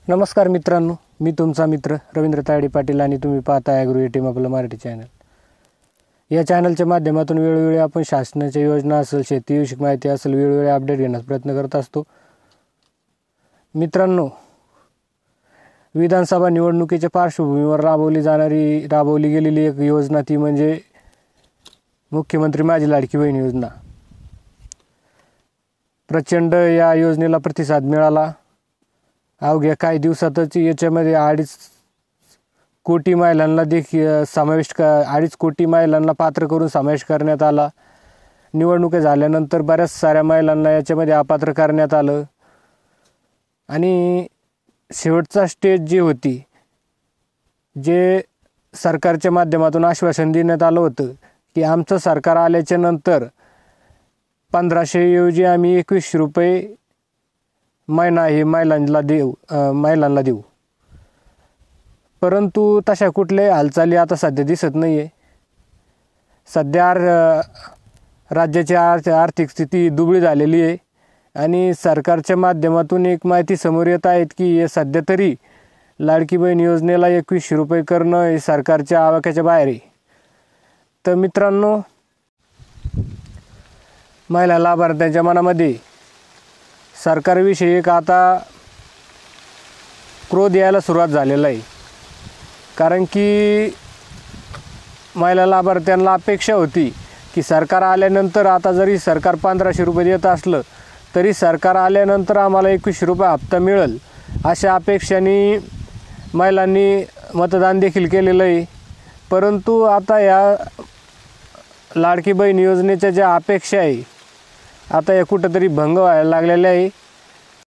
नमस्कार मित्रांनो, मी तुमचा मित्र रवींद्र तायडे पाटील आणि तुम्ही पाहता ॲग्रो एटीएम आपलं मराठी चॅनल। या चॅनलच्या माध्यमातून वेळोवेळी आपण शासनाच्या योजना असेल, शेतीविषयक माहिती असेल, वेळोवेळी अपडेट घेण्याचा प्रयत्न करत असतो। मित्रांनो, विधानसभा निवडणुकीच्या पार्श्वभूमीवर राबवली गेलेली एक योजना ती म्हणजे मुख्यमंत्री माझी लाडकी बहीण योजना। प्रचंड या योजनेला प्रतिसाद मिळाला। अवघ्या काही दिवसातच याच्यामध्ये 2.5 कोटी महिलांना देखील 2.5 कोटी महिलांना पात्र करून समावेश करण्यात आला। निवडणुका झाल्यानंतर बऱ्याच साऱ्या महिलांना याच्यामध्ये अपात्र करण्यात आलं आणि शेवटचा स्टेज जी होती, जे सरकारच्या माध्यमातून आश्वासन देण्यात आलं होतं की आमचं सरकार आल्याच्या नंतर 1500 ऐवजी आम्ही 21 रुपये महिना हे महिलांना देऊ, परंतु तशा कुठल्याही हालचाली आता सध्या दिसत नाही आहे। सध्या राज्याची आर्थिक स्थिती दुबळी झालेली आहे आणि सरकारच्या माध्यमातून एक माहिती समोर येत आहेत की सध्या तरी लाडकी बहीण योजनेला 21 रुपये करणं हे सरकारच्या आवाक्याच्या बाहेर आहे। तर मित्रांनो, महिला लाभार्थ्यांच्या मनामध्ये सरकारविषयी एक आता क्रोध यायला सुरुवात झालेला आहे, कारण की महिला लाभार्थ्यांना अपेक्षा होती की सरकार आल्यानंतर आता जरी सरकार 1500 रुपये देत असलं तरी सरकार आल्यानंतर आम्हाला 21 रुपये हप्ता मिळेल, अशा अपेक्षाने महिलांनी मतदान देखील केलेलं आहे। परंतु आता या लाडकी बहीण योजनेच्या ज्या अपेक्षा आहे आता या कुठंतरी भंग व्हायला लागलेल्या आहे।